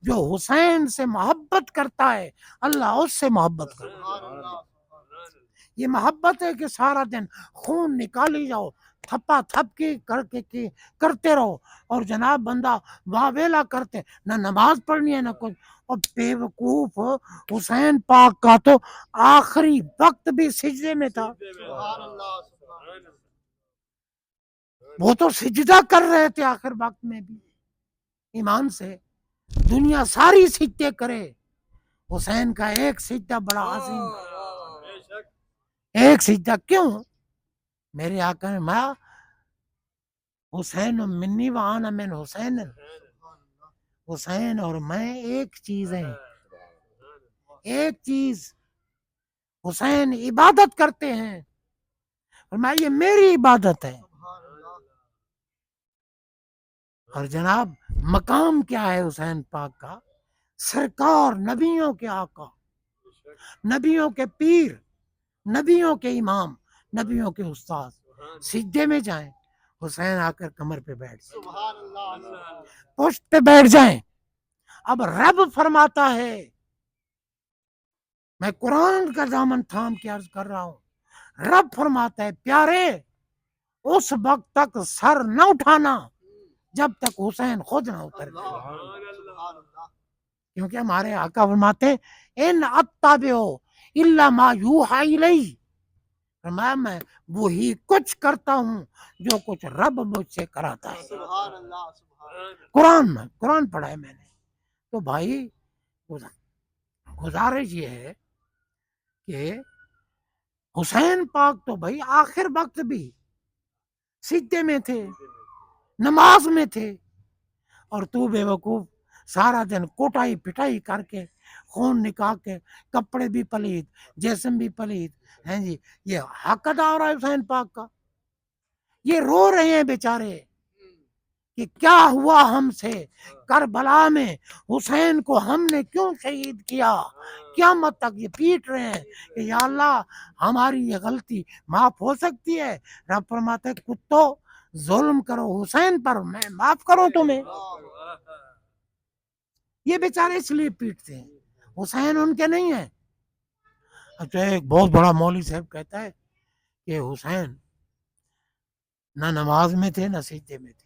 جو حسین سے محبت کرتا ہے اللہ اس سے محبت کرتا ہے۔ یہ محبت ہے کہ سارا دن خون نکالی جاؤ، تھپا تھپ کی کرتے رہو، اور جناب بندہ واویلا کرتے، نہ نماز پڑھنی ہے نہ کچھ، اور بے وقوف حسین پاک کا تو آخری وقت بھی سجدے میں تھا، وہ تو سجدہ کر رہے تھے آخر وقت میں بھی، ایمان سے دنیا ساری سجدے کرے، حسین کا ایک سجدہ بڑا عظیم ہے، ایک سجدہ کیوں؟ میرے آقا نے ماں حسین منی وانا من حسین، حسین اور میں ایک چیز ہیں، ایک چیز، حسین عبادت کرتے ہیں اور میں یہ میری عبادت ہے۔ اور جناب مقام کیا ہے حسین پاک کا؟ سرکار، نبیوں کے آقا، نبیوں کے پیر، نبیوں کے امام، نبیوں کے استاد، سجدے میں جائیں حسین آ کر کمر پہ بیٹھ جائیں، پشت پہ بیٹھ جائیں۔ اب رب فرماتا ہے، میں قرآن کا دامن تھام کے عرض کر رہا ہوں، رب فرماتا ہے پیارے اس وقت تک سر نہ اٹھانا جب تک حسین خود نہ اتر جائے، کیونکہ ہمارے آقا فرماتے ان اتبعو الا ما یوحی الی، فرمایا میں وہی کچھ کرتا ہوں جو کچھ رب مجھ سے کراتا ہے۔ قرآن پڑھا ہے میں نے، تو بھائی گزارش یہ ہے کہ حسین پاک تو بھائی آخر وقت بھی سجدے میں تھے، نماز میں تھے، اور تو بے وقوف سارا دن کوٹائی پٹائی کر کے خون نکال کے کپڑے بھی پلید جسم بھی پلید ہیں جی، یہ حق ادا ہو رہا ہے حسین پاک کا، یہ رو رہے ہیں بیچارے کہ کیا ہوا ہم سے، کربلا میں حسین کو ہم نے کیوں شہید کیا، قیامت تک یہ پیٹ رہے ہیں کہ یا اللہ ہماری یہ غلطی معاف ہو سکتی ہے۔ رب فرماتے کتو ظلم کرو حسین پر میں معاف کروں تمہیں، یہ بیچارے اس لیے پیٹتے ہیں، حسین ان کے نہیں ہیں۔ اچھا ایک بہت بڑا مولوی صاحب کہتا ہے کہ حسین نہ نماز میں تھے نہ سجدے میں تھے۔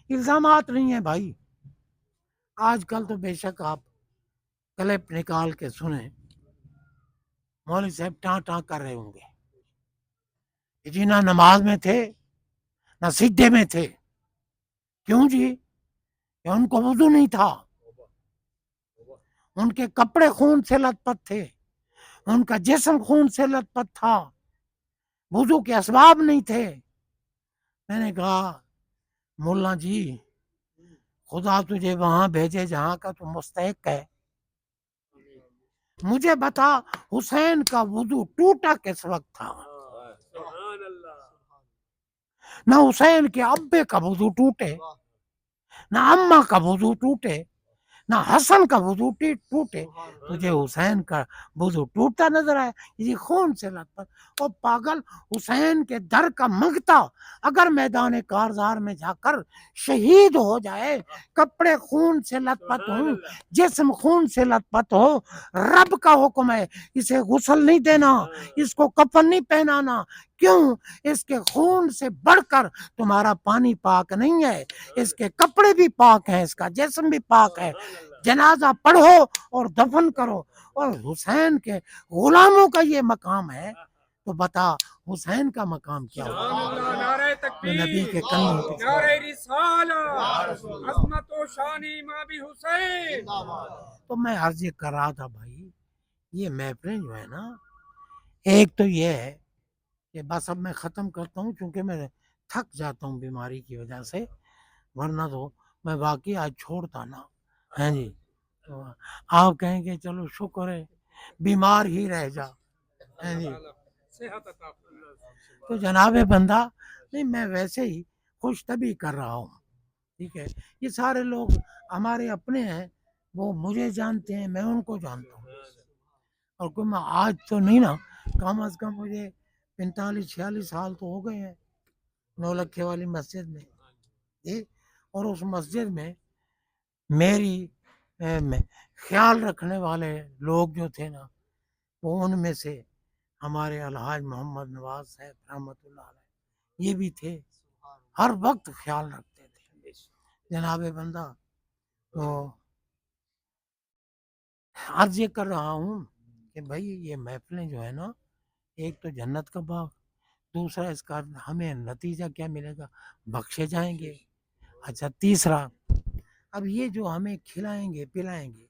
الزامات نہیں ہیں بھائی، آج کل تو بے شک آپ کلپ نکال کے سنیں، مولوی صاحب ٹاں ٹاں کر رہے ہوں گے، کہ جی نہ نماز میں تھے نہ سجدے میں تھے. کیوں جی؟ کہ ان کو وضو نہیں تھا، ان کے کپڑے خون سے لت پت تھے، ان کا جسم خون سے لت پت تھا، وضو کے اسباب نہیں تھے. میں نے کہا مولا جی خدا تجھے وہاں بھیجے جہاں کا تو مستحق ہے. مجھے بتا حسین کا وضو ٹوٹا کس وقت تھا؟ نہ حسین کے ابے کا وضو ٹوٹے، نہ اماں کا وضو ٹوٹے، نہ حسن کا وضو ٹوٹے. تجھے حسین کا وضو ٹوٹتا نظر آیا؟ یہ خون سے لت پت. اور پاگل حسین کے در کا منگتا اگر میدان کارزار میں جا کر شہید ہو جائے، کپڑے خون سے لت پت ہوں، جسم خون سے لت پت ہو، رب کا حکم ہے اسے غسل نہیں دینا، اس کو کفن نہیں پہنانا. کیوں؟ اس کے خون سے بڑھ کر تمہارا پانی پاک نہیں ہے، اس کے کپڑے بھی پاک ہیں، اس کا جسم بھی پاک ہے. جنازہ پڑھو اور دفن کرو. اور حسین کے غلاموں کا یہ مقام ہے تو بتا حسین کا مقام کیا ہوگا؟
نعرہ تکبیر،
نبی کے کندھوں پہ
نعرہ رسالت، عظمت و شان امام حسین.
تو میں عرض یہ کر رہا تھا بھائی، یہ محفلیں جو ہے نا، ایک تو یہ ہے کہ بس اب میں ختم کرتا ہوں کیونکہ میں تھک جاتا ہوں بیماری کی وجہ سے، ورنہ تو میں واقعی آج چھوڑتا نا. ہاں جی، تو آپ کہیں گے چلو شکر ہے بیمار ہی رہ جا. ہاں جی،
صحت عطا فرمائے.
تو جناب بندہ نہیں، میں ویسے ہی خوش طبی کر رہا ہوں. ٹھیک ہے، یہ سارے لوگ ہمارے اپنے ہیں، وہ مجھے جانتے ہیں، میں ان کو جانتا ہوں. اور کوئی میں آج تو نہیں نا، کم از کم مجھے 45-46 سال تو ہو گئے ہیں نولکھے والی مسجد میں. اور اس مسجد میں میری خیال رکھنے والے لوگ جو تھے نا، وہ ان میں سے ہمارے الحاج محمد نواز صاحب رحمۃ اللہ علیہ یہ بھی تھے، ہر وقت خیال رکھتے تھے. جناب بندہ تو عرض یہ کر رہا ہوں کہ بھائی یہ محفلیں جو ہے نا، ایک تو جنت کا باغ، دوسرا اس کا ہمیں نتیجہ کیا ملے گا؟ بخشے جائیں گے. اچھا تیسرا، اب یہ جو ہمیں کھلائیں گے پلائیں گے،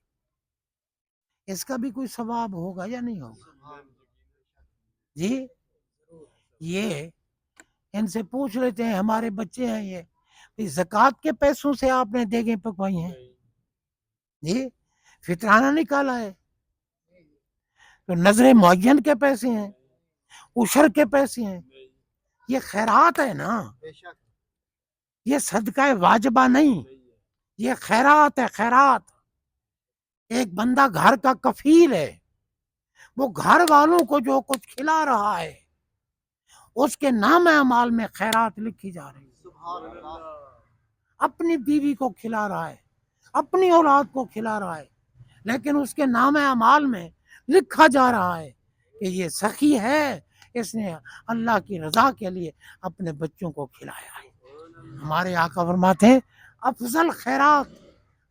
اس کا بھی کوئی ثواب ہوگا یا نہیں ہوگا؟ جی، یہ ان سے پوچھ لیتے ہیں، ہمارے بچے ہیں یہ زکوٰۃ کے پیسوں سے آپ نے دیگیں پکوائی ہیں؟ جی، فطرانہ نکالا ہے تو نظر معین کے پیسے ہیں، عشر کے پیسے ہیں، یہ خیرات ہے نا، یہ صدقہ واجبہ نہیں، یہ خیرات ہے، خیرات. ایک بندہ گھر کا کفیل ہے، وہ گھر والوں کو جو کچھ کھلا رہا ہے اس کے نام اعمال میں خیرات لکھی جا رہی ہے. اپنی بیوی کو کھلا رہا ہے، اپنی اولاد کو کھلا رہا ہے، لیکن اس کے نام اعمال میں لکھا جا رہا ہے کہ یہ سخی ہے، اس نے اللہ کی رضا کے لیے اپنے بچوں کو کھلایا ہے. ہمارے آقا فرماتے ہیں افضل خیرات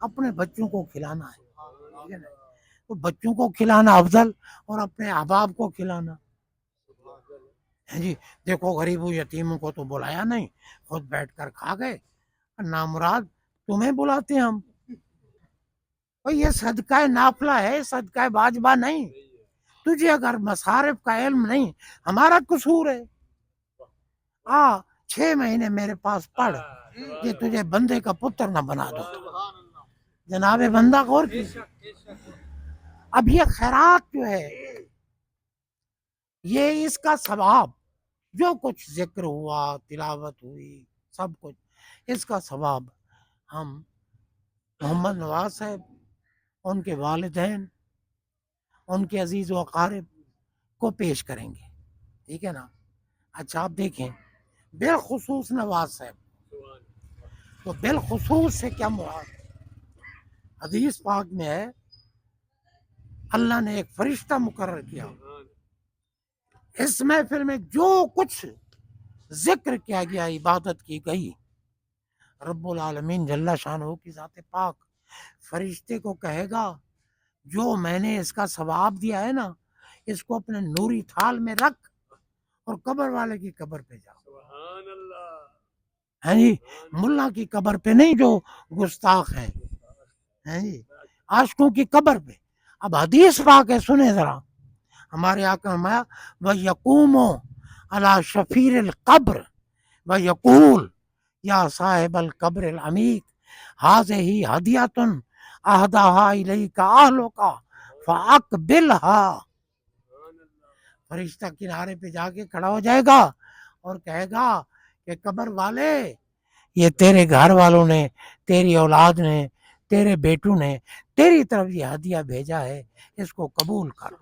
اپنے بچوں کو کھلانا ہے. تو بچوں کو کھلانا افضل اور اپنے احباب کو کھلانا. جی دیکھو غریبوں یتیموں کو تو بلایا نہیں، خود بیٹھ کر کھا گئے. نامراد تمہیں بلاتے ہیں ہم. یہ صدقہ نافلہ ہے، صدقہ واجبہ نہیں. تجھے اگر مصارف کا علم نہیں، ہمارا قصور ہے. 6 مہینے میرے پاس پڑھ کہ تجھے بندے کا پتر نہ بنا دو. جناب بندہ غور کیجیے. اب یہ خیرات جو ہے، یہ اس کا ثواب جو کچھ ذکر ہوا، تلاوت ہوئی، سب کچھ اس کا ثواب ہم محمد نواز صاحب، ان کے والدین، ان کے عزیز و اقارب کو پیش کریں گے. ٹھیک ہے نا؟ اچھا آپ دیکھیں بالخصوص نواز صاحب، تو بالخصوص سے کیا مراد؟ حدیث پاک میں ہے اللہ نے ایک فرشتہ مقرر کیا، اس محفل میں جو کچھ ذکر کیا گیا، عبادت کی گئی، رب العالمین جل شانہ کی ذات پاک فرشتے کو کہے گا جو میں نے اس کا ثواب دیا ہے نا، اس کو اپنے نوری تھال میں رکھ اور قبر والے کی قبر پہ جاؤ.
سبحان اللہ.
ہیں جی, ملا کی قبر پہ نہیں جو گستاخ ہیں جی, عاشقوں کی قبر پہ. اب حدیث پاک ہے, سنیں ذرا. ہمارے آقا فرمایا وَيَقُومُ عَلَى شَفِيرِ الْقَبْرِ وَيَقُولُ یا صاحب القبر العمیق هذه هدیۃ اهداها الیک اہلک فاقبلها. فرشتہ کنارے پہ جا کے کھڑا ہو جائے گا اور کہے گا کہ قبر والے, یہ تیرے گھر والوں نے, تیری اولاد نے, تیرے بیٹوں نے تیری طرف یہ ہدیہ بھیجا ہے, اس کو قبول کر.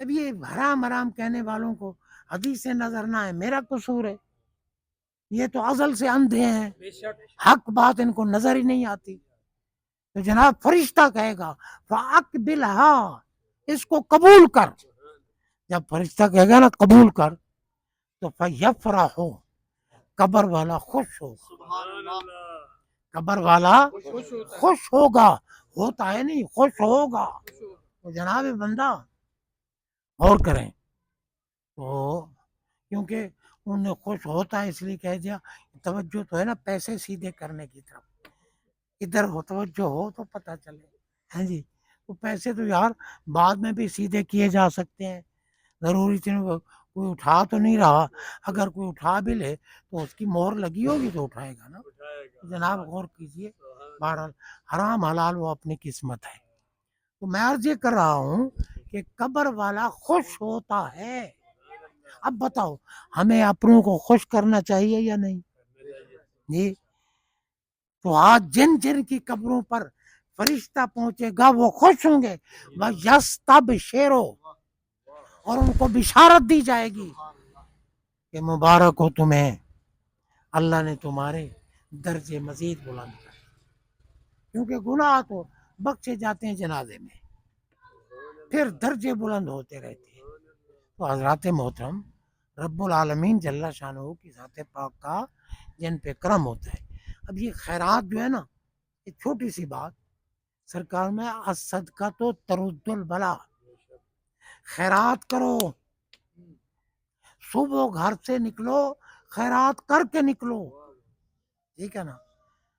اب یہ حرام حرام کہنے والوں کو حدیث نظر نہ ہے, میرا قصور ہے. یہ تو ازل سے اندھے ہیں,
بے شک.
حق بات ان کو نظر ہی نہیں آتی. تو جناب فرشتہ کہے گا فَأَقْبِلْهَا, اس کو قبول کر. جب فرشتہ کہے گا نا قبول کر, تو فَيَفْرَحُ, قبر والا خوش ہوگا.
سبحان اللہ.
قبر والا
خوش ہوتا ہے.
خوش ہوگا, ہوتا ہے نہیں, خوش ہوگا. تو جناب بندہ اور کریں تو, کیونکہ انہیں خوش ہوتا ہے اس لیے کہہ دیا. توجہ تو ہے نا پیسے سیدھے کرنے کی طرف, ادھر ہو توجہ ہو تو پتہ چلے. ہاں جی, تو پیسے تو یار بعد میں بھی سیدھے کیے جا سکتے ہیں, ضروری کوئی اٹھا تو نہیں رہا. اگر کوئی اٹھا بھی لے تو اس کی مہر لگی ہوگی تو اٹھائے گا نا. جناب غور کیجئے, بہرحال حرام حلال وہ اپنی قسمت ہے. تو میں عرض یہ کر رہا ہوں کہ قبر والا خوش ہوتا ہے. اب بتاؤ ہمیں اپنوں کو خوش کرنا چاہیے یا نہیں جی؟ تو آج جن جن کی قبروں پر فرشتہ پہنچے گا وہ خوش ہوں گے. وَيَسْتَبْشِرُ, اور ان کو بشارت دی جائے گی کہ مبارک ہو تمہیں, اللہ نے تمہارے درجے مزید بلند کر. کیونکہ گناہ تو بخشے جاتے ہیں جنازے میں, پھر درجے بلند ہوتے رہتے ہیں. تو حضرات محترم, رب العالمین جل شانہ کی ذات پاک کا جن پہ کرم ہوتا ہے. اب یہ خیرات جو ہے نا, یہ چھوٹی سی بات, سرکار میں الصدقہ تو ترد البلا, خیرات کرو, صبح گھر سے نکلو خیرات کر کے نکلو, ٹھیک ہے نا.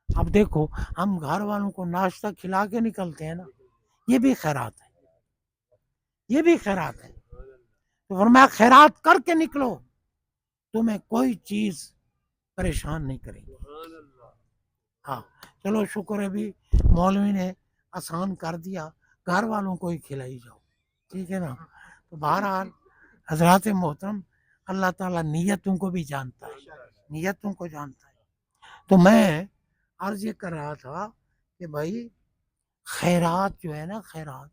اب دیکھو ہم گھر والوں کو ناشتہ کھلا کے نکلتے ہیں نا, یہ بھی خیرات ہے, یہ بھی خیرات ہے. تو فرمایا خیرات کر کے نکلو, تمہیں کوئی چیز پریشان نہیں کرے گی. ہاں چلو شکر ہے بھی مولوی نے آسان کر دیا, گھر والوں کو ہی کھلائی جاؤ, ٹھیک ہے نا. تو بہرحال حضرات محترم, اللہ تعالیٰ نیتوں کو بھی جانتا ہے, نیتوں کو جانتا ہے. تو میں عرض یہ کر رہا تھا کہ بھائی خیرات جو ہے نا, خیرات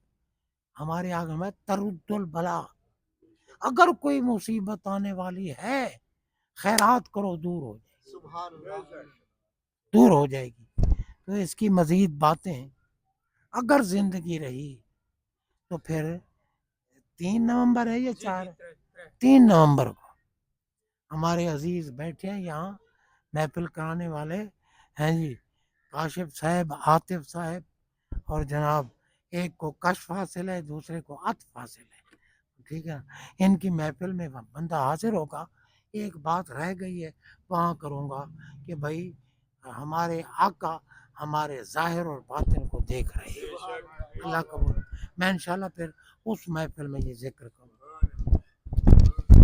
ہمارے آگے میں ترد البلا, اگر کوئی مصیبت آنے والی ہے خیرات کرو, دور ہو جائے, دور ہو جائے گی. تو اس کی مزید باتیں اگر زندگی رہی تو پھر 3 نومبر ہے یا 4, 3 نومبر کو ہمارے عزیز بیٹھے ہیں یہاں محفل کرانے والے ہیں جی, کاشف صاحب, عاطف صاحب, اور جناب ایک کو کشف حاصل ہے, دوسرے کو عطف حاصل ہے, ٹھیک ہے. ان کی محفل میں بندہ حاضر ہوگا. ایک بات رہ گئی ہے, وہاں کروں گا کہ بھائی ہمارے آقا ہمارے ظاہر اور باطن کو دیکھ رہے ہیں. اللہ قبول. میں انشاءاللہ پھر اس محفل میں یہ ذکر کروں.